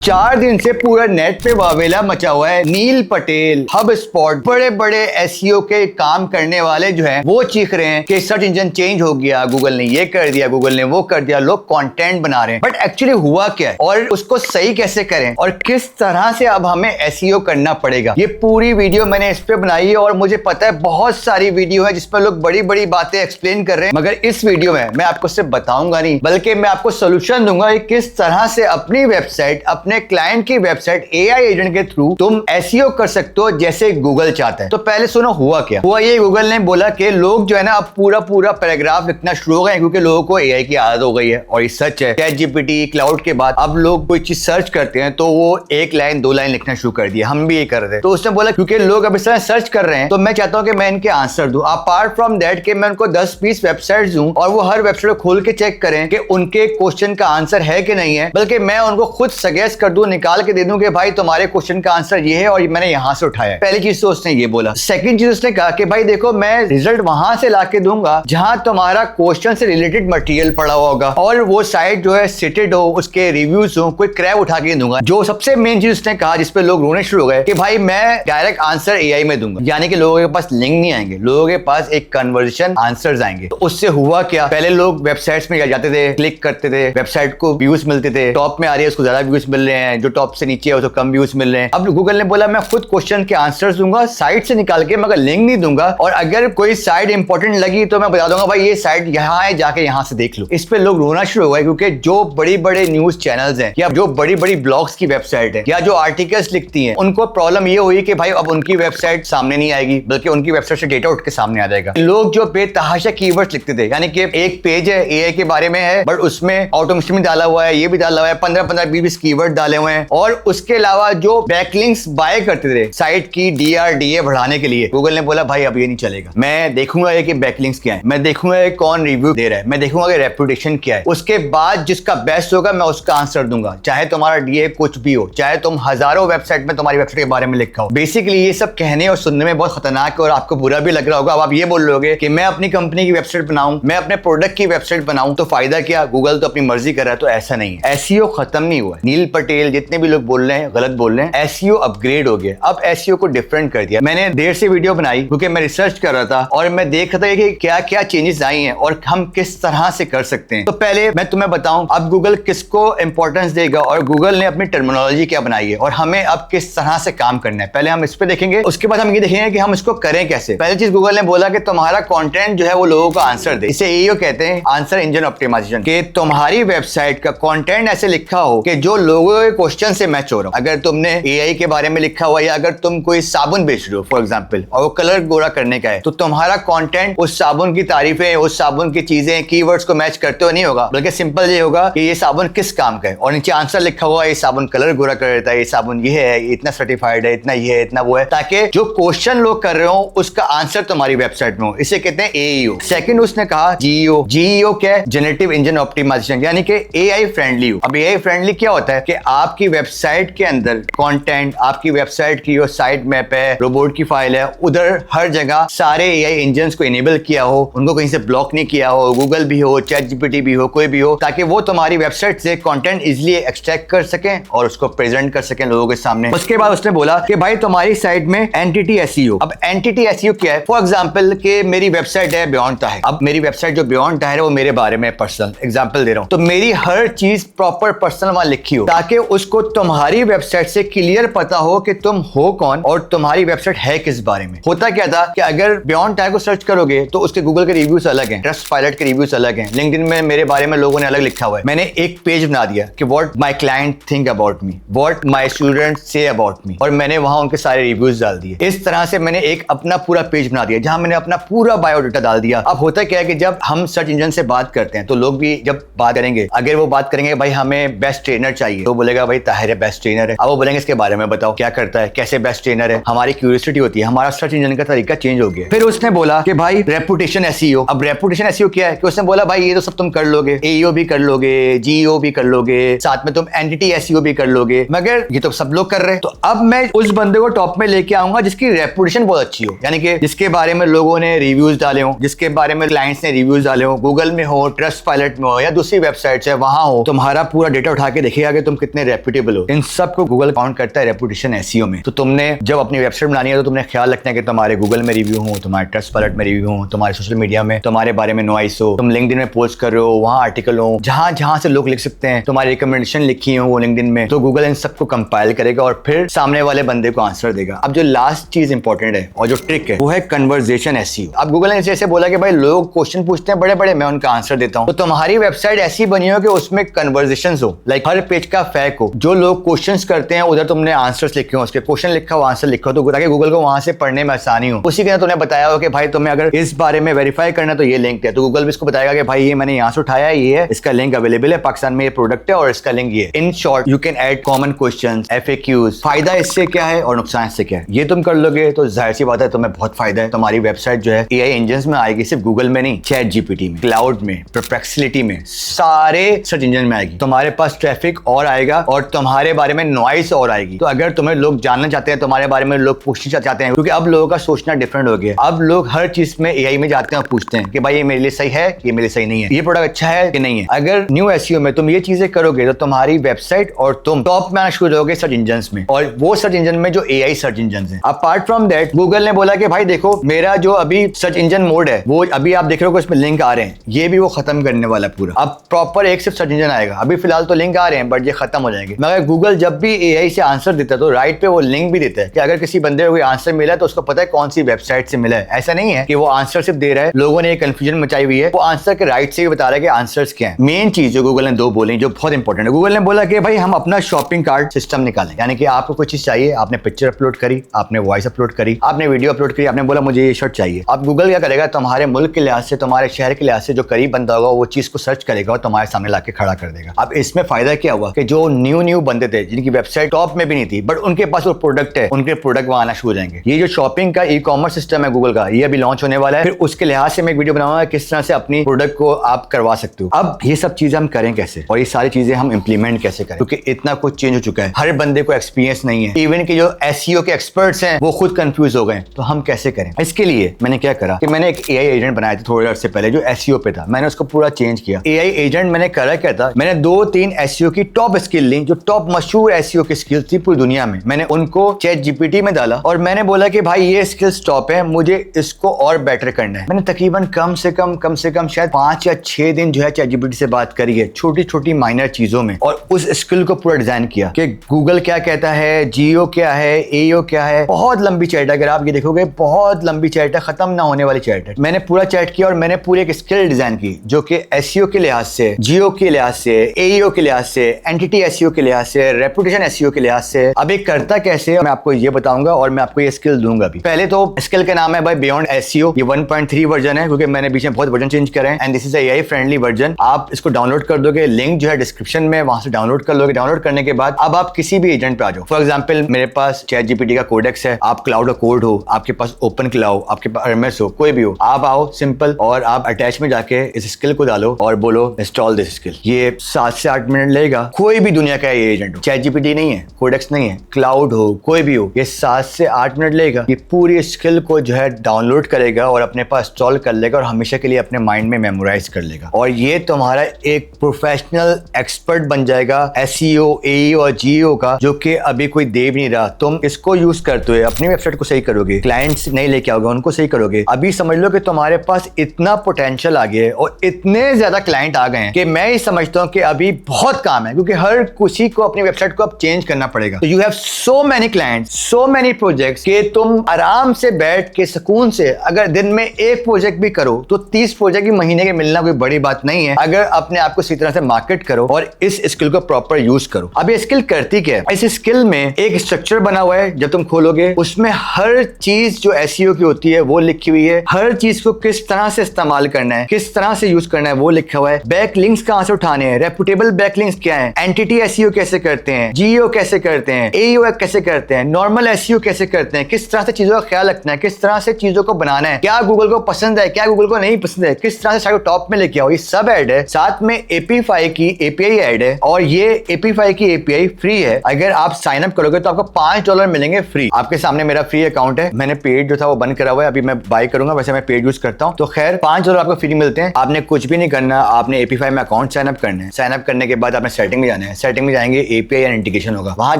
4 दिन से पूरा नेट पे वावेला मचा हुआ है। नील पटेल, हब स्पॉट, बड़े बड़े एसईओ के काम करने वाले जो हैं वो चीख रहे हैं कि सर्च इंजन चेंज हो गया, गूगल ने ये कर दिया, गूगल ने वो कर दिया, लोग कंटेंट बना रहे हैं। बट एक्चुअली हुआ क्या है और उसको सही कैसे करें और किस तरह से अब हमें एसईओ करना पड़ेगा, ये पूरी वीडियो मैंने इस पे बनाई है। और मुझे पता है बहुत सारी वीडियो है जिसपे लोग बड़ी बड़ी बातें एक्सप्लेन कर रहे हैं, मगर इस वीडियो में मैं आपको सिर्फ बताऊंगा नहीं, बल्कि मैं आपको सोल्यूशन दूंगा कि किस तरह से अपनी वेबसाइट, अपने क्लाइंट की वेबसाइट एआई एजेंट के थ्रू तुम एसईओ कर सकते हो जैसे गूगल चाहता है। तो पहले सुनो हुआ क्या हुआ। ये गूगल ने बोला कि लोग जो है ना अब पूरा पैराग्राफ लिखना शुरू हो गए क्योंकि लोगों को एआई की आदत हो गई है। और ये सच है, चैट जीपीटी, क्लाउड के बाद अब लोग कोई चीज सर्च करते हैं तो वो 1 लाइन 2 लाइन लिखना शुरू कर दिया। हम भी ये कर रहे हैं। तो उसने बोला क्योंकि लोग अब इस तरह सर्च कर रहे हैं तो मैं चाहता हूं कि मैं इनके आंसर दूं। अपार्ट फ्रॉम दैट कि मैं उनको 10-20 वेबसाइट दूं और वो हर वेबसाइट को खोल के चेक करें कि उनके क्वेश्चन का आंसर है कि नहीं है, बल्कि मैं उनको खुद सजेस्ट कर दूं, निकाल के दे दूं कि भाई तुम्हारे क्वेश्चन का आंसर ये है और मैंने यहां से उठाया है। पहली चीज तो उसने ये बोला। सेकंड चीज उसने कहा कि भाई देखो मैं रिजल्ट वहां से लाके दूंगा जहां तुम्हारा क्वेश्चन से रिलेटेड मटेरियल पड़ा होगा और वो साइट जो है सिटेड हो, उसके रिव्यूज हो, कोई क्रैप उठा के दूंगा। जो सबसे मेन चीज उसने कहा जिसपे लोग रोने शुरू हो गए कि भाई मैं डायरेक्ट आंसर एआई में दूंगा, यानी कि लोगों के पास लिंक नहीं आएंगे, लोगों के पास एक कन्वर्जन आंसर्स आएंगे। तो उससे हुआ क्या, पहले लोग वेबसाइट्स में जाते थे, क्लिक करते थे, वेबसाइट को व्यूज मिलते थे, टॉप में आ रही है उसको ज्यादा व्यूज मिल रहे हैं, जो टॉप से नीचे है उसको कम व्यूज मिल रहे हैं। अब गूगल ने बोला मैं खुद क्वेश्चन के आंसर्स दूंगा साइट से निकाल के, मगर लिंक नहीं दूंगा, और अगर कोई साइट इंपॉर्टेंट लगी तो मैं बता दूंगा भाई ये साइट यहाँ है, जाके यहाँ से देख लो। इस पे लोग रोना शुरू हो गए क्योंकि जो बड़ी बड़े न्यूज चैनल्स हैं या जो बड़ी बड़ी ब्लॉग्स की वेबसाइट है या जो आर्टिकल्स लिखती हैं, उनको प्रॉब्लम ये हुई कि भाई अब उनकी वेबसाइट सामने नहीं आएगी, बल्कि उनकी वेबसाइट से डेटा उठ के सामने आ जाएगा। लोग जो बेतहाशा कीवर्ड्स लिखते थे, यानी कि एक पेज है एआई के बारे में है बट उसमें ऑटोमेशन भी डाला हुआ है, ये भी डाला हुआ है, 15-15, 20-20 कीवर्ड डाले हुए हैं, और उसके अलावा जो बैकलिंक्स बाय करते थे साइट की डीआरडीए बढ़ाने के लिए, गूगल ने बोला भाई अब ये नहीं चलेगा। मैं देखूंगा कि बैकलिंक्स क्या है, मैं देखूंगा कौन रिव्यू दे रहा है, मैं देखूंगा कि रेपुटेशन क्या है, उसके बाद जिसका बेस्ट होगा मैं उसका आंसर दूंगा, चाहे तुम्हारा डीए कुछ भी हो, चाहे तुम हजारों वेबसाइट में तुम्हारी वेबसाइट के बारे में लिखा हो। बेसिकली ये सब कहने और सुनने में बहुत खतरनाक है और आपको बुरा भी लग रहा होगा। अब आप ये बोल रहे कि मैं अपनी कंपनी की वेबसाइट बनाऊं, मैं अपने प्रोडक्ट की वेबसाइट बनाऊं तो फायदा क्या, गूगल तो अपनी मर्जी कर रहा है। तो ऐसा नहीं है, एसईओ खत्म नहीं हुआ। नील पटेल जितने भी लोग बोल रहे हैं गलत बोल रहे हैं, एसईओ अपग्रेड हो गया। अब एसईओ को डिफरेंट कर दिया। मैंने देर से वीडियो बनाई क्योंकि मैं रिसर्च कर रहा था और मैं देख रहा था कि क्या क्या चेंजेस आई हैं और हम किस तरह से कर सकते हैं। तो पहले मैं तुम्हें बताऊं अब गूगल किसको इंपॉर्टेंस देगा और गूगल ने अपनी टर्मिनोलॉजी क्या बनाई है और हमें अब किस तरह से काम करना है, पहले हम इस पे देखेंगे। उसके बाद हम ये देखेंगे कि हम इसको करें कैसे। पहली चीज गूगल ने बोला कि तुम्हारा कंटेंट जो है वो लोगों को आंसर दे। इसे एईओ कहते हैं, आंसर इंजन ऑप्टिमाइजेशन, कि तुम्हारी वेबसाइट का कंटेंट ऐसे लिखा हो कि जो लोगों के क्वेश्चन से मैच हो रहा हो। अगर तुमने एआई के बारे में लिखा हुआ या अगर तुम कोई साबुन बेच रहे हो फॉर एग्जांपल और वो कलर गोरा करने का है, तो तुम्हारा कंटेंट उस साबुन की तारीफें, उस साबुन की चीजें, कीवर्ड्स को मैच करते हुए नहीं होगा, बल्कि सिंपल ये होगा कि ये साबुन किस काम का है और नीचे आंसर लिखा हुआ है ये साबुन कलर गोरा कर देता है, ये साबुन ये है, इतना सर्टिफाइड है, इतना ये है, इतना वो है, ताकि जो क्वेश्चन लोग कर रहे हो उसका आंसर तुम्हारी वेबसाइट में हो। इसे कहते हैं एईओ। सेकंड उसने कहा जीईओ। जीईओ क्या है, जनरेटिव इंजन ऑप्टिमाइजेशन, यानी कि एआई फ्रेंडली हो। अब एआई फ्रेंडली क्या होता है कि आपकी वेबसाइट के अंदर कंटेंट, आपकी वेबसाइट की जो साइट मैप है, रोबोट की फाइल है, उधर हर जगह सारे एआई इंजन्स को इनेबल किया हो, उनको कहीं से ब्लॉक नहीं किया हो, गूगल भी हो, चैट जीपीटी भी हो, कोई भी हो, ताकि वो तुम्हारी वेबसाइट से कंटेंट इजीली एक्सट्रैक्ट कर सकें और उसको प्रेजेंट कर सकें लोगों के सामने। उसके बाद उसने बोला कि भाई तुम्हारी साइट में एंटिटी एसईओ। अब एंटिटी एसईओ क्या है, फॉर एग्जांपल कि मेरी वेबसाइट है बियॉन्ड ताहिर। अब मेरी वेबसाइट जो बियॉन्ड ताहिर है वो मेरे बारे में पर्सनल एग्जांपल दे रहा हूं, तो मेरी हर चीज प्रॉपर पर्सनल वहां लिखी हो ताकि उसको तुम्हारी वेबसाइट से क्लियर पता हो कि तुम हो कौन और तुम्हारी वेबसाइट है किस बारे में। होता क्या था कि अगर बियॉन्ड ताहिर को सर्च करोगे तो उसके गूगल के रिव्यूज अलग हैं, ट्रस्टपाइलट के रिव्यूज अलग हैं, लिंक्डइन में मेरे बारे में लोगों ने अलग लिखा हुआ है। मैंने एक पेज बना दिया कि what my client think about me, what my students say about me, और मैंने वहां उनके सारे रिव्यूज डाल दिए। इस तरह से मैंने एक अपना पूरा पेज बना दिया जहां मैंने अपना पूरा बायोडाटा डाल दिया। अब होता क्या है कि जब हम सर्च इंजन से बात करते हैं तो लोग भी जब बात करेंगे, अगर वो बात करेंगे भाई हमें बेस्ट ट्रेनर चाहिए, तो बोलेगा भाई ताहिर बेस्ट ट्रेनर है। अब वो बोलेंगे इसके बारे में बताओ क्या करता है, कैसे बेस्ट ट्रेनर है। हमारी क्यूरियोसिटी होती है, हमारा सर्च इंजन का तरीका चेंज हो गया। फिर उसने बोला कि भाई रेपुटेशन एसईओ। अब रेपुटेशन एसईओ क्या है कि उसने बोला भाई ये तो सब तुम कर लोगे, एईओ भी कर लोगे, जीईओ भी कर लोगे, साथ में तुम एंटिटी एसईओ भी कर लोगे, मगर ये तो सब लोग कर रहे हैं। तो अब मैं उस बंदे को टॉप में लेके आऊंगा जिसकी रेपुटेशन बहुत अच्छी हो, यानी कि जिसके बारे में लोगों ने रिव्यूज डाले हो, जिसके बारे में क्लाइंट्स ने रिव्यूज डाले हो, गूगल में हो, ट्रस्टपाइलट में हो या दूसरी वेबसाइट्स है वहां हो, तुम्हारा पूरा डेटा उठा के देखेगा कि तुम कितने रेप्यूटेबल हो, इन सब को गूगल काउंट करता है रेपुटेशन एसईओ में। तो तुमने जब अपनी वेबसाइट बनानी है तो तुमने ख्याल रखना है कि तुम्हारे गूगल में रिव्यू हो, तुम्हारे ट्रस्टपॉलेट में रिव्यू हो, तुम्हारे सोशल मीडिया में तुम्हारे बारे में नॉइस हो, तुम लिंक्डइन में पोस्ट कर रहे हो, वहां आर्टिकल हो, जहां जहां से लोग लिख सकते हैं, तुम्हारी रिकमेंडेशन लिखी हो वो लिंक्डइन में, तो गूगल इन सबको कंपाइल करेगा और फिर सामने वाले बंदे को आंसर देगा। अब जो लास्ट चीज इंपॉर्टेंट है और जो ट्रिक है वो है कन्वर्सेशन एसईओ। अब गूगल ने जैसे बोला कि भाई लोग क्वेश्चन पूछते हैं बड़े बड़े, मैं उनका आंसर देता हूं, तो तुम्हारी वेबसाइट ऐसी बनी हो कि उसमें कन्वर्सेशंस हो, लाइक हर पेज का फैक हो, जो लोग क्वेश्चंस करते हैं उधर तुमने आंसर्स लिखे हो, उसके क्वेश्चन लिखा हो आंसर लिखा हो, तो ताकि गूगल को वहां से पढ़ने में आसानी हो। उसी के तुमने बताया हो कि भाई तुम्हें अगर इस बारे में वेरीफाई करना तो ये लिंक है, तो गूगल भी इसको बताएगा कि भाई ये मैंने यहाँ से उठाया है, ये है, इसका लिंक अवेलेबल है, पाकिस्तान में ये प्रोडक्ट है और इसका लिंक ये। In short you can add common questions, FAQs. फायदा इससे क्या है और नुकसान इससे क्या है, ये तुम कर लोगे तो जाहिर सी बात है तुम्हें बहुत फायदा है। तुम्हारी वेबसाइट जो है एआई इंजन्स में आएगी, सिर्फ गूगल में नहीं, चैट जीपीटी में, क्लाउड में, परप्लेक्सिटी में, सारे सर्च इंजन में आएगी। तुम्हारे पास ट्रैफिक और आएगा और तुम्हारे बारे में नॉइस और आएगी। तो अगर तुम्हें लोग जानना चाहते हैं, तुम्हारे बारे में लोग पूछना चाहते हैं, क्योंकि अब लोगों का सोचना डिफरेंट हो गया। अब लोग हर चीज में एआई में जाते हैं और पूछते हैं कि भाई ये मेरे लिए सही है, ये मेरे लिए सही नहीं है, ये प्रोडक्ट अच्छा है कि नहीं है। अगर न्यू एसईओ में तुम ये चीजें करोगे तो तुम्हारी वेबसाइट और तुम टॉप में आना शुरू होगे सर्च इंजन में, और वो सर्च इंजन में जो एआई सर्च इंजन है। अपार्ट फ्रॉम दैट गूगल ने बोला कि भाई देखो मेरा जो अभी सर्च इंजन मोड है वो अभी आप देख रहे हो इसमें लिंक आ रहे हैं, ये भी वो खत्म करने वाला पूरा। अब प्रॉपर एक सिर्फ सर्च इंजन आएगा, अभी फिलहाल तो लिंक आ रहे हैं बट ये खत्म हो जाएंगे। मगर गूगल जब भी एआई से आंसर देता है तो राइट पे वो लिंक भी देता है कि अगर किसी बंदे को कोई आंसर मिला है तो उसको पता है कौन सी वेबसाइट से मिला है। ऐसा नहीं है कि वो आंसर सिर्फ दे रहा है, लोगों ने कंफ्यूजन मचाई हुई है, वो आंसर के राइट से भी बता रहा है कि आंसर्स क्या है। मेन चीज जो गूगल ने दो बोली जो बहुत इंपॉर्टेंट है, गूगल ने बोला कि भाई हम अपना शॉपिंग कार्ट सिस्टम निकालें, यानी कि आपको कोई चीज चाहिए, आपने पिक्चर अपलोड करी, आपने वॉइस अपलोड करी, आपने वीडियो अपलोड करी, आपने बोला मुझे ये शर्ट चाहिए। अब गूगल क्या करेगा, तुम्हारे मुल्क के लिहाज से, तुम्हारे शहर के लिहाज से जो करीब बंदा होगा वो चीज को सर्च करेगा और तुम्हारे सामने लाके खड़ा कर देगा। अब इसमें फायदा क्या हुआ कि जो न्यू बंदे थे जिनकी वेबसाइट टॉप में भी नहीं थी बट उनके पास वो प्रोडक्ट है, उनके प्रोडक्ट वहां आना शुरू हो जाएंगे। ये जो शॉपिंग का ई-कॉमर्स सिस्टम है गूगल का, ये अभी लॉन्च होने वाला है, फिर उसके लिहाज से मैं एक वीडियो बनाऊंगा किस तरह से अपनी प्रोडक्ट को आप करवा सकते हो। अब ये सब चीजें हम करें कैसे और ये सारी चीजें हम इंप्लीमेंट कैसे करें, क्योंकि इतना कुछ चेंज हो चुका है, हर बंदे को एक्सपीरियंस नहीं है, इवन कि जो एसईओ के एक्सपर्ट्स हैं वो खुद कंफ्यूज हो गए। तो हम कैसे करें, इसके लिए मैंने क्या करा कि मैंने एक एआई एजेंट बनाया था थोड़े अर्से पहले जो एसईओ पे था, मैंने उसको पूरा चेंज किया। एआई एजेंट मैंने करा क्या था, मैंने 2-3 एसईओ की टॉप स्किल ली, जो टॉप मशहूर एसईओ की स्किल्स थी पूरी दुनिया में, मैंने उनको चैट जीपीटी में डाला और मैंने बोला कि भाई ये स्किल्स टॉप है, मुझे इसको और बेटर करना है। मैंने तकरीबन कम से कम शायद 5 या 6 दिन जो है चैट जीपीटी से बात करी है, छोटी छोटी माइनर चीजों में, और उस स्किल को पूरा डिजाइन किया कि गूगल क्या कहता है, जियो क्या है, एओ क्या है। बहुत लंबी चैट है, अगर आप ये देखोगे बहुत लंबी चैट है, खत्म ना होने वाली चैट है। मैंने पूरा चैट किया और मैंने पूरी एक स्किल डिजाइन की जो कि एसईओ के लिहाज से, जियो के लिहाज से, एईओ के लिहाज से, एंटिटी एसईओ के लिहाज से, रेपुटेशन एसईओ के लिहाज से। अब एक करता कैसे है मैं आपको ये बताऊंगा और मैं आपको ये स्किल दूंगा भी। पहले तो स्किल का नाम है भाई बियॉन्ड एसईओ, ये 1.3 वर्जन है क्योंकि मैंने बीच में बहुत वर्जन चेंज करे हैं, and this is AI friendly version. आप इसको डाउनलोड कर दोगे, लिंक जो है डिस्क्रिप्शन में, वहां से डाउनलोड कर लोगे। डाउनलोड करने के बाद अब आप किसी भी एजेंट पे आ जाओ। फॉर एग्जांपल मेरे पास चैट जीपीटी का कोडेक्स है, आप क्लाउड का कोड हो, आपके पास ओपन क्लाउड, आपके पास RMS हो, कोई भी हो, आप आओ सिंपल और आप अटैच में जाके इस स्किल को डालो और बोलो इंस्टॉल दिस स्किल। ये 7 से 8 मिनट लगेगा। कोई भी दुनिया का ये एजेंट हो, चैट जीपीटी नहीं है, कोडेक्स नहीं है, क्लाउड हो, कोई भी हो, ये 7 से 8 मिनट लगेगा। ये पूरी स्किल को जो है डाउनलोड करेगा और अपने पास इंस्टॉल कर लेगा और हमेशा के लिए अपने माइंड में मेमोराइज कर लेगा, और ये तुम्हारा एक प्रोफेशनल एक्सपर्ट बन जाएगा एसईओ, एईओ और जीओ का, जो कि अभी कोई दे भी नहीं रहा। तुम इसको यूज करते हुए अपनी वेबसाइट को सही करोगे, क्लाइंट्स नहीं लेके आओगे, उनको सही करोगे। अभी समझ लो कि तुम्हारे पास इतना पोटेंशियल आ गया है और इतने ज्यादा क्लाइंट आ गए हैं कि मैं ही समझता हूं कि अभी बहुत काम है, क्योंकि हर किसी को अपनी वेबसाइट को अब चेंज करना पड़ेगा। तो you have so many clients, so many projects कि तुम आराम से बैठ के सुकून से अगर दिन में एक प्रोजेक्ट भी करो तो 30 प्रोजेक्ट भी महीने के मिलना कोई बड़ी बात नहीं है, अगर अपने आप को सही तरह से मार्केट करो और इस स्किल को प्रॉपर यूज करो। अब ये स्किल करती क्या है, इस स्किल में एक स्ट्रक्चर बना हुआ है, जब तुम खोलोगे उसमें हर चीज जो एसईओ की होती है वो लिखी हुई है, हर चीज को किस तरह से इस्तेमाल करना है, किस तरह से यूज करना है वो लिखा हुआ है। बैक लिंक्स कहां से उठाने हैं, रेपुटेबल बैक लिंक्स क्या है, एंटिटी एसईओ कैसे करते हैं, जीओ कैसे करते हैं, एईओ कैसे करते हैं, नॉर्मल एसईओ कैसे करते हैं, किस तरह से चीजों का ख्याल रखना है, किस तरह से चीजों को बनाना है, क्या गूगल को पसंद है, क्या गूगल को नहीं पसंद है, किस तरह से साइट टॉप में लेके आओ, ये सब ऐड है। साथ में एपीफाई की एपीआई ऐड है, और ये एपीफाई की एपीआई फ्री है। अगर आप साइन अप करोगे तो आपको $5 मिलेंगे फ्री। आपके सामने मेरा फ्री अकाउंट है, मैंने पेड जो था वो बंद करा हुआ है, अभी मैं बाय करूंगा, वैसे मैं पेड यूज करता हूं। तो खैर $5 आपको फ्री मिलते हैं। आपने कुछ भी नहीं करना, आपने एपीफाई में अकाउंट साइन अप करना है। साइन अप करने के बाद आपने सेटिंग में जाना है, सेटिंग में जाएंगे, एपीआई एंड इंटीग्रेशन होगा, वहां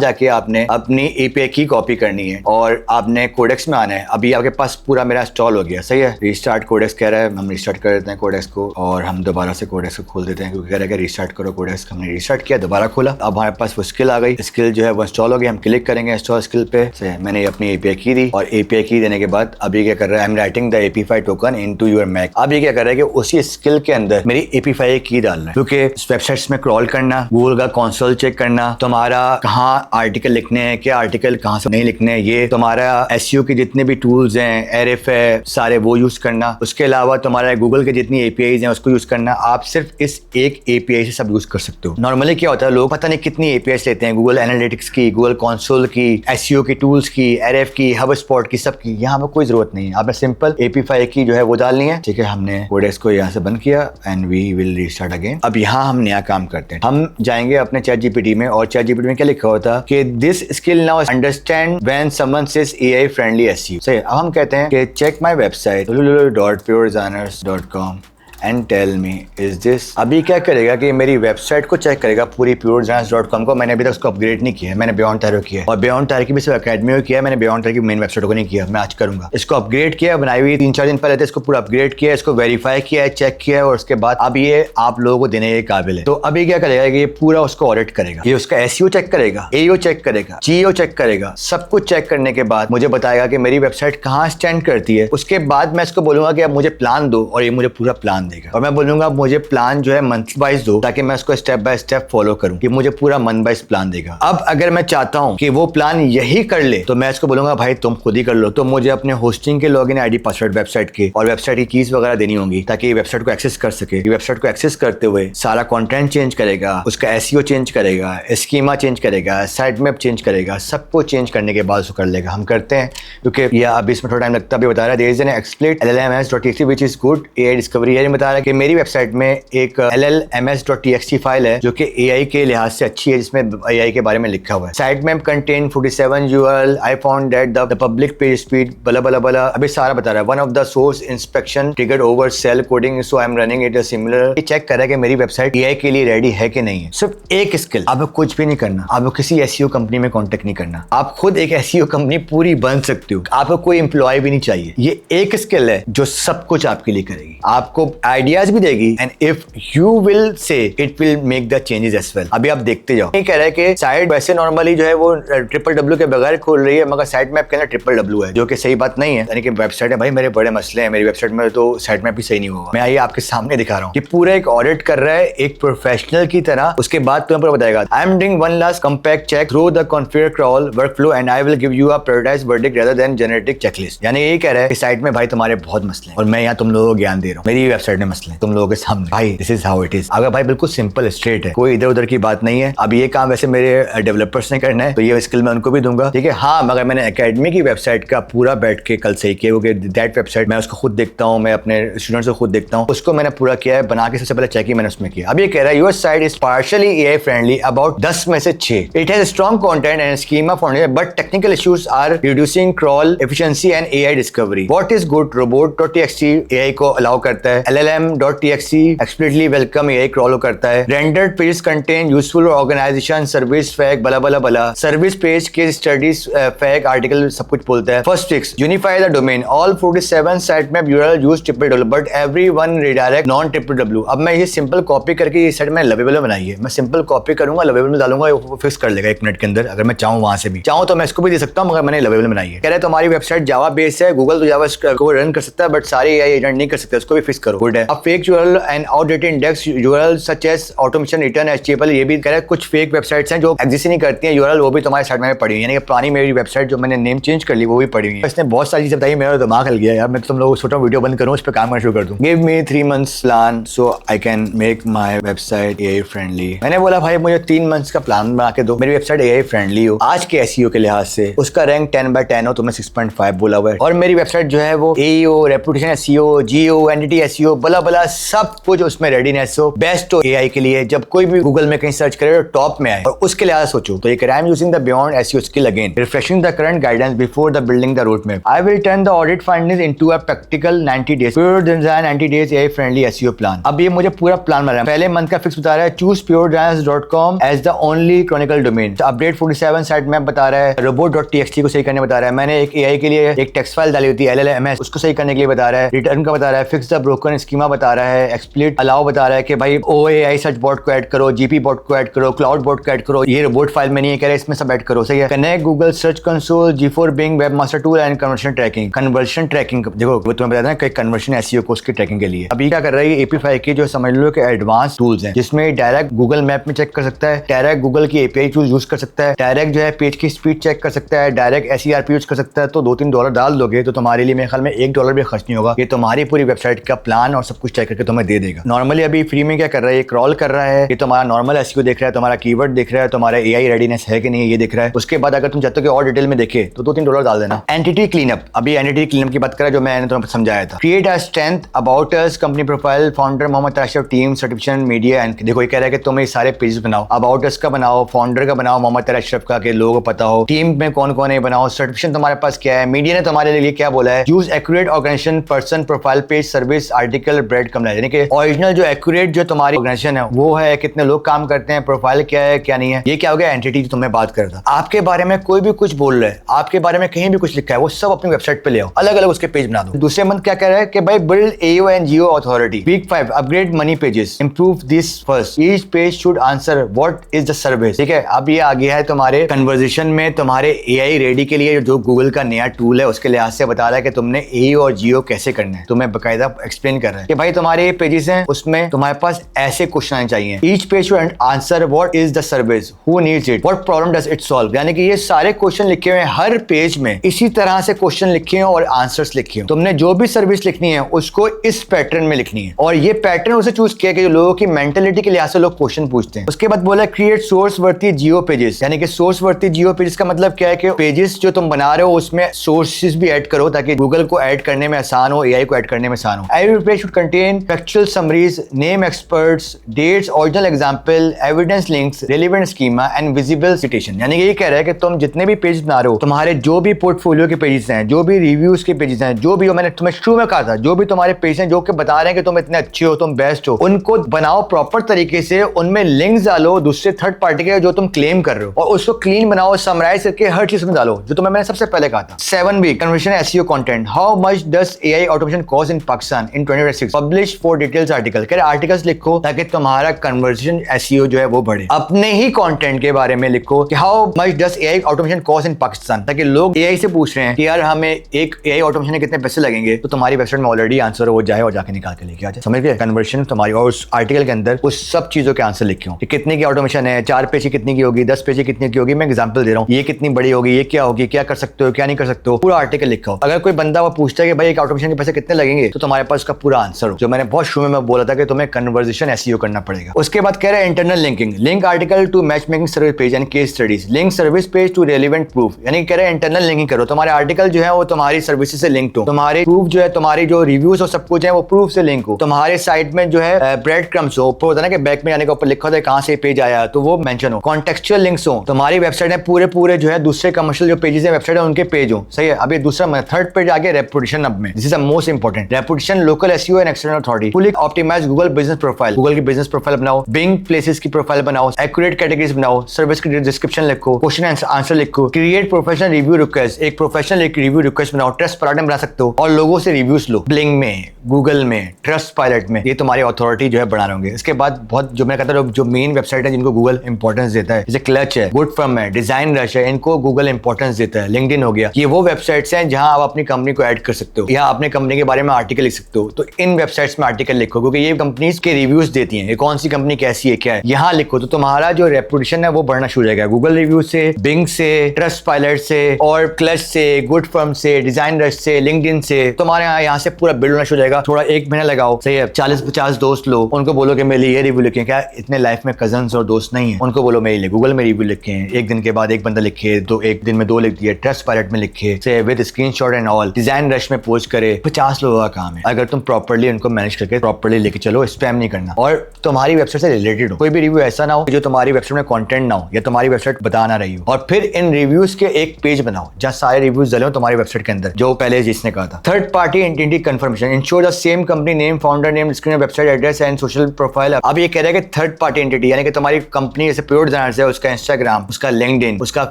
जाके आपने अपनी एपीआई की कॉपी करनी है और आपने कोडेक्स में आना है। अभी आपके पास पूरा मेरा इंस्टॉल हो गया, सही है। रिस्टार्ट कोडेक्स कह रहा है, हम रिस्टार्ट कर देते हैं कोडेक्स को और हम दोबारा से कोडेक्स को खोल देते हैं क्योंकि कह रहा है कि रिस्टार्ट करो कोडेक्स। हमने रिस्टार्ट किया, दोबारा खोला, अब हमारे पास वो स्किल आ गई, स्किल जो है वो इंस्टॉल हो गई। हम क्लिक करेंगे इंस्टॉल स्किल पे, मैंने अपनी एपीआई की दी और एपीआई की देने के बाद अभी क्या कर रहा है, I am writing the API token into your Mac. अब ये क्या कर रहा है कि उसी स्किल के अंदर मेरी एपीआई की डाल रहा है, क्योंकि वेबसाइट्स में क्रॉल करना, गूगल का कंसोल चेक करना, तुम्हारा कहाँ आर्टिकल लिखने हैं, क्या आर्टिकल कहाँ से नहीं लिखने हैं, ये तुम्हारा एसईओ के जितने भी टूल्स हैं, एरएफ है, सारे वो यूज करना। उसके अलावा तुम्हारा गूगल के जितनी एपीआईज हैं उसको यूज करना। आप सिर्फ इस एक एपीआई से सब यूज कर सकते हो। नॉर्मली क्या होता है, लोग पता नहीं कितनी एपीआईज लेते हैं, गूगल एनालिटिक्स की, गूगल कंसोल की, एसईओ की टूल्स की, एरएफ की, हब स्पॉट की, सब की। यहाँ पर कोई जरूरत नहीं है, आपने सिंपल एपीआई की जो है वो डालनी है। ठीक है, हमने कोडेक्स को यहाँ से बंद किया and we will restart again. अब यहाँ हम नया काम करते हैं, हम जाएंगे अपने चैट जीपीटी में और चैट जीपीटी में क्या लिखा होता है कि this skill now understand when someone says AI friendly SEO. सही, अब हम कहते हैं कि check my website www.puredesigners.com and tell me is this. अभी क्या करेगा कि मेरी वेबसाइट को चेक करेगा पूरी puredesigners.com को। मैंने अभी तक उसको अपग्रेड नहीं किया है, मैंने बियॉन्ड टैरो किया है और बियॉन्ड टैरो की भी सिर्फ अकेडमी में किया है, मैंने बियॉन्ड टैरो की मेन वेबसाइट को नहीं किया। मैं आज करूंगा, इसको अपग्रेड किया, बनाई हुई 3-4 दिन पहले थे, इसको पूरा अपग्रेड किया, इसको वेरीफाई किया है, चेक किया है और उसके बाद अब ये आप लोगों को देने के काबिल है। तो अभी क्या करेगा कि ये पूरा उसको ऑडिट करेगा, ये उसका एसईओ चेक करेगा, एईओ चेक करेगा, जीओ चेक करेगा। सब कुछ चेक करने के बाद मुझे बताएगा कि मेरी वेबसाइट कहाँ स्टैंड करती है। उसके बाद मैं इसको बोलूंगा कि अब मुझे प्लान दो और ये मुझे पूरा प्लान देगा और मैं बोलूंगा मुझे प्लान जो है मंथ वाइज दो ताकि मैं उसको स्टेप बाय स्टेप फॉलो करूं, कि मुझे पूरा मंथ वाइज प्लान देगा। अब अगर मैं चाहता हूं कि वो प्लान यही कर ले तो मैं इसको बोलूंगा भाई तुम खुद ही कर लो। तो मुझे अपने होस्टिंग के लॉगिन आईडी पासवर्ड वेबसाइट के और वेबसाइट की कीज वगैरह देनी होंगी ताकि वेबसाइट को एक्सेस कर सके। वेबसाइट को एक्सेस करते हुए सारा कंटेंट चेंज करेगा, उसका एसईओ चेंज करेगा, स्कीमा चेंज करेगा, साइट मैप चेंज करेगा, सबको चेंज करने के बाद उसको कर लेगा। हम करते हैं क्योंकि यह अभी इसमें थोड़ा टाइम लगता है। अभी बता रहा है there is an explicit LLMS.txt which is good AI discovery. ये बता रहा है कि मेरी वेबसाइट में एक LLMS.txt फाइल है जो कि एआई के लिहाज से अच्छी है, जिसमें एआई के बारे में लिखा हुआ है। Site map contain 47 URL, I found that the public page speed बला बला बला। अभी सारा बता रहा है। One of the source inspection triggered over cell coding so I am running it similar. ये चेक कर रहा है कि मेरी वेबसाइट एआई के लिए रेडी है कि नहीं है। सिर्फ एक स्किल, आपको कुछ भी नहीं करना, आपको किसी एसईओ कंपनी में कॉन्टेक्ट नहीं करना, आप खुद एक एसईओ कंपनी पूरी बन सकते हो। आपको कोई एम्प्लॉय भी नहीं चाहिए। ये एक स्किल है जो सब कुछ आपके लिए करेगी, आपको आइडियाज भी देगी and if you will say it will make the changes as well. अभी आप देखते जाओ। ये कह रहा है कि साइट वैसे नॉर्मली जो है वो www के बगैर खोल रही है, मगर साइट मैप के अंदर www है, जो कि सही बात नहीं है। यानी कि वेबसाइट है भाई, मेरे बड़े मसले हैं मेरी वेबसाइट में, तो साइट मैप भी सही नहीं होगा। मैं ये आपके सामने दिखा रहा हूँ कि पूरा एक ऑडिट कर रहा है एक प्रोफेशनल की तरह। उसके बाद तुम्हें पूरा बताएगा I am doing one last compact check through the configure crawl workflow and I will give you a prioritised verdict rather than genetic checklist. यानी ये कह रहा है कि साइट में भाई तुम्हारे बहुत मसले हैं और मैं यहाँ तुम लोगों को ज्ञान दे रहा हूँ। मेरी वेबसाइट में मसले हैं तुम लोगों के सामने, भाई this is how it is. अगर भाई बिल्कुल सिंपल स्ट्रेट है, कोई इधर उधर की बात नहीं है। अब ये काम वैसे मेरे डेवलपर्स ने करना है तो ये स्किल मैं उनको भी दूंगा, ठीक है। हाँ, मगर मैंने एकेडमी की वेबसाइट का पूरा बैठ के कल सही किया, क्योंकि दैट वेबसाइट मैं उसको खुद देखता हूँ, मैं अपने स्टूडेंट्स को खुद देखता हूँ, उसको मैंने पूरा किया है बना के। सबसे पहले चेक ही मैंने उसमें किया। अब ये कह रहा है your site is partially AI friendly about 10 में से 6। It has strong content and schema foundation but technical issues are reducing crawl efficiency and AI discovery. What is good robot.txt AI को अलाउ करता है, LLM.txt explicitly welcome AI crawl करता है, rendered page content useful organisation service FAQ blah blah blah, service page के studies FAQ article सब कुछ बोलता है। First fix unify the domain all 47 site map URL use www but everyone redirect non www। अब मैं ये simple copy करके ये साइट में लवेबल बनाई है, मैं सिंपल कॉपी करूंगा लवेबल में डालूंगा, वो फिक्स कर लेगा 1 मिनट के अंदर। अगर मैं चाहूं वहां से भी चाहूं तो मैं इसको भी दे सकता हूं, मगर मैंने लवेबल बनाई है। कह रहे तुम्हारी वेबसाइट जावा बेस्ड है, गूगल तो जावा को रन कर सकता है बट सारे एआई एजेंट नहीं कर सकते, उसको भी फिक्स करो। गुड है। अब fake URL and outdated index URL such as automation return HTML, ये भी कह रहे कुछ फेक वेबसाइट्स हैं जो एग्जिस्ट नहीं करती हैं यूआरएल, वो भी तुम्हारे साइट में पड़ी हुई है। यानी कि पुरानी मेरी वेबसाइट जो मैंने नेम चेंज कर ली वो भी पड़ी हुई है। इसने बहुत सारी चीजें बताई, मेरा दिमाग हिल गया यार। मैं तुम लोगों को सोचा वीडियो बंद करूं, उस पर काम करना शुरू कर दूं। Give me 3 months plan so I can make my website AI friendly. मैंने बोला भाई मुझे 3 months का प्लान बना के दो, मेरी वेबसाइट एआई फ्रेंडली हो, आज के एसईओ के लिहाज से उसका रैंक 10/10 हो, तुमने 6.5 बोला हुआ है, और मेरी वेबसाइट जो है वो एईओ, रेपुटेशन एसईओ, जीओ, एंटिटी एसईओ बला बला सब कुछ उसमें रेडीनेस हो, बेस्ट हो एआई के लिए। जब कोई भी गूगल में कहीं सर्च करे तो टॉप में आए, और उसके लिए सोचो। तो एक I am using the beyond SEO skill again, refreshing the current guidance before the building the road map. I will turn the audit findings into a practical 90 days pure design 90 days AI friendly SEO plan. अब ये मुझे पूरा plan बना रहा है। पहले month का fix बता रहा है, choose puredesigns.com as the only chronicle domain. Update 47 site map बता रहा है, robot.txt को सही करने बता रहा है। मैंने एक एआई के लिए एक टेक्स्ट फाइल डाली होती है LLMS, उसको सही करने के लिए बता रहा है। रिटर्न का बता रहा है, फिक्स द ब्रोकन स्कीमा बता रहा है, एक्सप्लिट अलाउ बता रहा है कि भाई OAI सर्च बॉट को ऐड करो, जीपी बॉट को ऐड करो, क्लाउड बॉट को ऐड करो, ये रोबोट फाइल में नहीं है, कह रहा है इसमें सब ऐड करो। सही है। Connect Google search console, G4 Bing webmaster tool and conversion tracking. Conversion tracking देखो वो तुम्हें बताया था कि कन्वर्शन एसईओ को उसकी ट्रैकिंग के लिए अभी क्या कर रही है, API की जो समझ लो कि एडवांस टूल्स हैं, जिसमें डायरेक्ट गूगल मैप में चेक कर सकता है, डायरेक्ट गूगल की API टूल यूज कर सकता है, डायरेक्ट जो है पेज की स्पीड चेक कर सकता है, डायरेक्ट SERP यूज कर सकता है। तो $2-3 डाल दोगे तो तुम्हारे लिए मेरे ख्याल में $1 भी खर्च नहीं होगा। ये तुम्हारी पूरी वेबसाइट का प्लान और सब कुछ चेक करके तुम्हें दे देगा। नॉर्मली अभी फ्री में क्या कर रहा है, क्रॉल कर रहा है, ये तुम्हारा नॉर्मल एसईओ देख रहा है, तुम्हारा कीवर्ड देख रहा है, तुम्हारा एआई रेडीनेस है कि नहीं ये देख रहा है। उसके बाद अगर तुम चाहते हो कि और डिटेल में देखे तो $2-3 डाल देना। एंटिटी क्लीनअप, अभी एंटिटी क्लीनअप की बात करें जो मैंने तुम्हें समझाया था। Create a strength, about us, company profile, founder Mohammad Ashraf, team, certification, media and देखो ये कह रहा है कि तुम ये सारे पेजेस बनाओ। अबाउट अस का बनाओ, फाउंडर का बनाओ मोहम्मद अशरफ का, कि लोगों को पता हो, टीम में कौन कौन है बनाओ, सर्टिफिकेशन तुम्हारे पास क्या है, मीडिया ने तुम्हारे लिए क्या बोला है, use accurate organisation, person, profile, page, service, article, breadcrumb, यानी कि ओरिजिनल जो एक्यूरेट जो तुम्हारी ऑर्गेनाइजेशन है वो है, कितने लोग काम करते हैं, प्रोफाइल क्या है क्या नहीं है। ये क्या हो गया, एंटिटी जो तुम्हें बात करता। आपके बारे में कोई भी कुछ बोल रहा है, आपके बारे में कहीं भी कुछ लिखा है, वो सब अपनी वेबसाइट पे ले आओ, अलग अलग उसके पेज बना दो। दूसरे मंथ क्या कह रहा है कि भाई build AO and GO authority. Week 5 upgrade money pages, improve this first, each page should answer what is the service. ठीक है। अब ये आ गया है तुम्हारे कन्वर्सेशन में, तुम्हारे AI रेडी के लिए जो गूगल का नया टूल है उसके लिहाज से बता रहा है कि तुमने AO और GO कैसे करना है। तुम्हें बकायदा एक्सप्लेन कर रहा है कि भाई तुम्हारे ये पेजेस हैं, उसमें तुम्हारे पास ऐसे क्वेश्चन आने चाहिए। Each page should answer what is the service, who needs it, what problem does it solve. यानी कि ये सारे क्वेश्चन लिखे हुए हैं हर पेज में, इसी तरह से क्वेश्चन लिखे हैं और आंसर्स लिखे हैं। तुमने जो भी सर्विस लिखनी है उसको इस पैटर्न में लिखनी है, और ये पैटर्न उसे चूज किया कि लोगों की मेंटेलिटी के लिहाज से लोग क्वेश्चन पूछते हैं। उसके बाद बोला क्रिएट सोर्स वर्ती GO पेजेस, यानी कि सोर्स वर्ती GO पेजेस का मतलब क्या है कि पेजेस जो तुम बना रहे हो उसमें सोर्सेज भी ऐड करो ताकि गूगल को ऐड करने में आसान हो, AI को ऐड करने में आसान हो। Every page should contain factual summaries, name experts, dates, original example, evidence links, relevant schema and visible citation. यानी कि ये कह रहा है कि तुम जितने भी पेज बना रहे हो, तुम्हारे जो भी पोर्टफोलियो के पेजेस हैं, जो भी रिव्यूज के पेजेस हैं, जो भी हो, मैंने तुम्हें शुरू में कहा था, जो भी तुम्हारे पेज हैं जो कि बता रहे हैं कि तुम इतने अच्छे हो, तुम बेस्ट हो, उनको बनाओ प्रॉपर तरीके से, उनमें लिंक्स डालो दूसरे थर्ड पार्टी के जो तुम क्लेम कर रहे हो, और उसको क्लीन बनाओ, समराइज करके हर चीज में डालो जो तुम्हें मैंने सबसे पहले कहा था। 7 week conversation SEO content, how much does AI automation cost in Pakistan in 2026, publish 4 details article. कह रहे आर्टिकल्स लिखो ताकि तुम्हारा कन्वर्सेशन एसईओ जो है वो बढ़े। अपने ही कंटेंट के बारे में लिखो कि how much does AI automation cost in Pakistan, ताकि लोग AI से पूछ रहे हैं कि यार हमें एक AI ऑटोमेशन में कितने पैसे लगेंगे, तो तुम्हारी वेबसाइट में ऑलरेडी आंसर हो जाए और जाके निकाल के लेके आ जाए। समझ गए। कन्वर्शन तुम्हारी, और उस आर्टिकल के अंदर उस सब चीजों के आंसर लिखे हो कि कितने की ऑटोमेशन है, 4 पेज की कितनी की होगी, 10 पेज की कितनी की होगी। मैं एग्जांपल दे रहा हूँ, ये कितनी बड़ी होगी, ये क्या होगी, क्या कर सकते हो, क्या नहीं कर सकते हो, पूरा आर्टिकल लिखा हो। अगर कोई बंदा वो पूछता है कि भाई एक ऑटोमेशन के पैसे कितने लगेंगे, तो तुम्हारे पास उसका पूरा आंसर हो। जो मैंने बहुत शुरू में बोला था कि तुम्हें कन्वर्सेशन एसईओ करना पड़ेगा। उसके बाद कह रहे हैं internal linking, link article to match making service page and case studies, link service page to relevant proof. यानी कह रहे हैं इंटरनल लिंकिंग करो, तुम्हारे आर्टिकल जो है वो तुम्हारी सर्विसेज से लिंक हो, तुम्हारे प्रूफ जो है, तुम्हारी जो रिव्यूज और सब कुछ है वो प्रूफ से लिंक हो, तुम्हारे साइट में जो है ब्रेड क्रम्स हो, होता है ना कि बैक में जाने के ऊपर लिखा होता है कहां से पेज आया, तो वो मेंशन हो, कॉन्टेक्चुअल लिंक्स हो, तुम्हारी वेबसाइट में पूरे जो है दूसरे कमर्शियल जो पेजेस है वेबसाइट है उनके पेज हो। सही है। अभी दूसरा थर्ड पेज आगे रेपुटेशन। अब में this is the most important, reputation, local SEO and external authority, fully optimise Google business profile, Google की बिजनेस प्रोफाइल बनाओ, बिंग प्लेसेस की प्रोफाइल बनाओ, एक्यूरेट कैटेगरीज बनाओ, सर्विस की डिस्क्रिप्शन लिखो, क्वेश्चन आंसर लिखो, क्रिएट प्रोफेशनल रिव्यू रिक्वेस्ट, एक professional एक रिव्यू रिक्वेस्ट बनाओ, ट्रस्ट पायलट बना सकते हो, और लोगों से रिव्यूज लो, ब्लिंग में, गूगल में, ट्रस्ट पायलट में, ये तुम्हारी अथॉरिटी जो है बना रहे होंगे। इसके बाद बहुत जो मैं कहता हूँ जो मेन वेबसाइट है जिनको गूगल इंपॉर्टेंस देता है, जैसे क्लच है, गुड फर्म है, डिजाइन रश है, इनको गूगल इंपॉर्टेंस देता है। लिंक्डइन हो गया, ये वो वेबसाइट्स हैं जहां आप अपनी कंपनी को ऐड कर सकते हो या अपने कंपनी के बारे में आर्टिकल लिख सकते हो। तो इन वेबसाइट्स में आर्टिकल लिखो क्योंकि ये कंपनीज के रिव्यूज देती हैं, ये कौन सी कंपनी कैसी है क्या है, यहाँ लिखो तो तुम्हारा जो रेपुटेशन है वो बढ़ना शुरू हो जाएगा। गूगल रिव्यू से, बिंग से, ट्रस्ट पायलट से, और क्लच से, गुड फर्म से, डिजाइन रश से, लिंक्डइन से, तुम्हारे यहाँ से पूरा बिल्ड होना शुरू हो जाएगा। थोड़ा 1 महीना लगाओ, सही है। 40-50 दोस्त लो, उनको बोलो कि मेरे लिए ये रिव्यू लिखें। क्या इतने लाइफ में कजन्स और दोस्त नहीं है, उनको बोलो मेरे लिए गूगल में रिव्यू लिखे, एक दिन के बाद एक बंदा लिखे, तो एक दिन में 2 लिख दिए, ट्रस्ट पायलट में लिखे, से with screenshot and all, design rush में पोस्ट करे। 50 लोगों का काम है। अगर तुम प्रॉपर प्रॉपर्ली उनको मैनेज करके प्रॉपर्ली लेके चलो, स्पैम नहीं करना, और तुम्हारी वेबसाइट से रिलेटेड हो। कोई भी रिव्यू ऐसा ना हो जो तुम्हारी वेबसाइट में कंटेंट ना हो या तुम्हारी वेबसाइट बता ना रही हो। और फिर इन रिव्यूज के एक पेज बनाओ जहां सारे रिव्यूज डले हो तुम्हारी वेबसाइट के अंदर, जो पहले जिसने कहा था। Third party entity confirmation, ensure the same company name, founder name, description, website address and social profile. अब ये कह रहा है कि थर्ड पार्टी एंटिटी यानी कि तुम्हारी कंपनी जैसे प्योर डिजाइनर्स है, उसका इंस्टाग्राम, उसका लिंक्डइन, उसका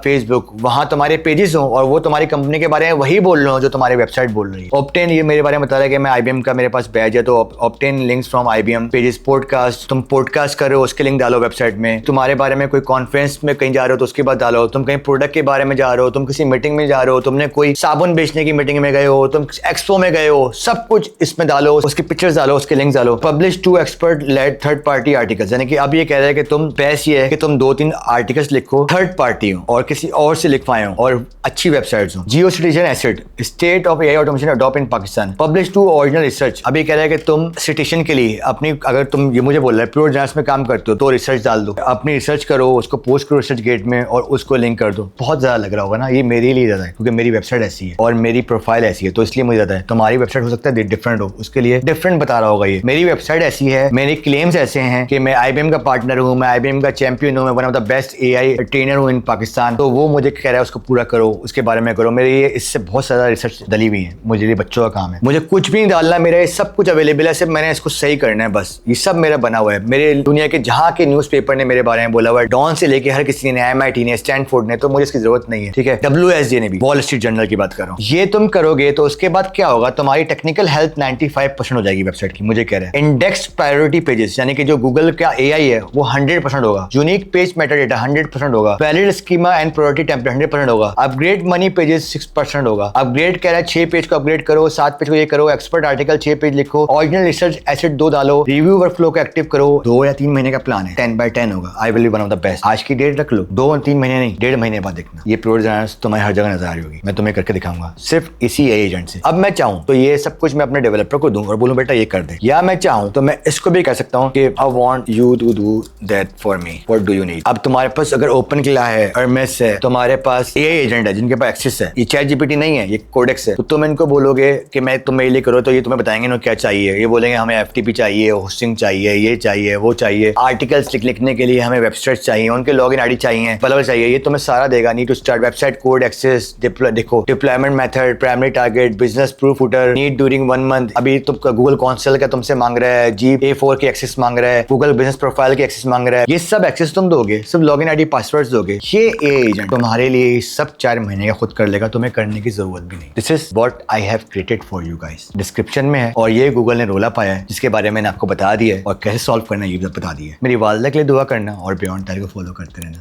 फेसबुक, वहां तुम्हारे पेजेस हो और वो तुम्हारी कंपनी के बारे में वही बोल रहे हो जो तुम्हारी वेबसाइट बोल रही है। ऑब्टेन, ये मेरे बारे में बता रहा है कि मैं IBM का मेरे पास बैच है, तो obtain links from IBM pages. Podcast, तुम पॉडकास्ट कर रहे हो उसके लिंक डालो वेबसाइट में। तुम्हारे बारे में कोई कॉन्फ्रेंस में कहीं जा रहे हो तो उसके बाद डालो। तुम कहीं प्रोडक्ट के बारे में जा रहे हो, तुम किसी मीटिंग में जा रहे हो, तुमने कोई साबुन बेचने की मीटिंग में गए हो, तुम एक्सपो में गए हो, सब कुछ इसमें डालो, उसकी पिक्चर्स डालो, उसके लिंक डालो। Publish 2 expert led third party articles, यानी कि अब ये कह रहा है कि तुम बेस्ट ये है कि तुम 2-3 आर्टिकल्स लिखो थर्ड पार्टी हो और किसी और से लिखवाए हो और अच्छी वेबसाइट्स हो। Geo citizen asset, state of AI automation adopt in Pakistan. Publish 2 original research, अभी कह रहा है कि तुम सिटीजन के लिए अपनी, अगर तुम ये मुझे बोल रहा है प्योर जर्नल्स में काम करते हो तो रिसर्च डाल दो, अपनी रिसर्च करो, उसको पोस्ट करो रिसर्च गेट में और उसको लिंक कर दो। बहुत ज्यादा लग रहा होगा ना, ये मेरे लिए ज्यादा है क्योंकि मेरी वेबसाइट ऐसी है और मेरी प्रोफाइल ऐसी है, तो इसलिए मुझे ज्यादा है। तुम्हारी वेबसाइट हो सकता है डिफरेंट हो, उसके लिए डिफरेंट बता रहा होगा। ये मेरी वेबसाइट ऐसी है, मेरे क्लेम्स ऐसे हैं कि मैं IBM का पार्टनर हूँ, मैं IBM का चैंपियन हूँ, मैं one of the best AI trainer हूँ इन पाकिस्तान, तो वो मुझे कह रहा है उसको पूरा करो, उसके बारे में करो। मेरे ये इससे बहुत ज्यादा रिसर्च डली हुई है, मुझे ये बच्चों का काम है, मुझे कुछ भी नहीं डालना, मेरा सब कुछ अवेलेबल है, सिर्फ मैंने इसको सही करना है बस। ये सब मेरा बना हुआ है, मेरे दुनिया के जहाँ के न्यूज़पेपर ने मेरे बारे में बोला हुआ है, डॉन से लेके हर किसी ने, MIT ने, स्टैनफोर्ड ने, तो मुझे इसकी जरूरत नहीं है, ठीक है। WSJ ने भी, वॉल स्ट्रीट जर्नल की बात कर रहा हूँ। ये तुम करोगे तो उसके बाद क्या होगा, तुम्हारी टेक्निकल हेल्थ 95% हो जाएगी वेबसाइट की, मुझे कह रहे हैं। इंडेक्स प्रायोरिटी पेजेस, यानी कि जो गूगल का AI है वो 100% होगा। यूनिक पेज मेटा डेटा 100% होगा। Valid schema and priority template 100% होगा। अपग्रेड मनी पेजेस 6% होगा। अपग्रेड कह रहा है 6 पेज को अपग्रेड करो, 7 पेज को ये करो, एक्सपर्ट आर्टिकल 6 पेज लिखो, ओरिजिनल रिसर्च एसेट 2 डालो, रिव्यू वर्कफ्लो को एक्टिव करो। 2 या 3 महीने का प्लान है, 10x10 होगा। I will be one of the best. आज की डेट रख लो, 2-3 महीने नहीं, 1.5 महीने बाद देखना ये प्योर डिजाइनर्स तुम्हें हर जगह नजर आ रही होगी। मैं तुम्हें करके दिखाऊंगा सिर्फ इसी एजेंट से। अब मैं चाहूँ तो ये सब कुछ मैं अपने डेवलपर को दूं और बोलूं बेटा ये कर दे, या मैं चाहूँ तो मैं इसको भी कह सकता हूँ कि I want you to do that for me, what do you need. अब तुम्हारे पास अगर ओपन क्ला है, अर्मेस है, तुम्हारे पास AI एजेंट है जिनके पास एक्सेस है, ये ChatGPT नहीं है, ये कोडेक्स है, तो तुम इनको बोलोगे कि मैं तुम मेरे लिए करो, तो ये तुम्हें बताएंगे ना क्या चाहिए। ये बोलेंगे हमें FTP चाहिए, होस्टिंग चाहिए, ये चाहिए, वो चाहिए, आर्टिकल्स लिखने के लिए हमें वेबसाइट चाहिए, उनके लॉगिन ID चाहिए, बल्कि चाहिए, ये तुम्हें सारा देगा। Need to start website code access, देखो deployment method, primary target, business proof footer, need during 1 month. अभी तुम गूगल कॉन्सल का तुमसे मांग रहा है, GA4 की एक्सेस मांग रहा है, गूगल बिजनेस प्रोफाइल की एक्सेस मांग रहा है, ये सब एक्सेस तुम दोगे, सब लॉगिन ID पासवर्ड्स दोगे। ये एजेंट तुम्हारे लिए सब 4 महीने का खुद कर लेगा, तुम्हें करने की जरूरत भी नहीं। This is what I have created for you guys, description में है, और ये गूगल ने रोला पाया है जिसके बारे में मैंने आपको बता दिया है और कैसे सॉल्व करना ये भी बता दिया है। मेरी वालदा के लिए दुआ करना और बियॉन्ड टाइल को फॉलो करते रहना।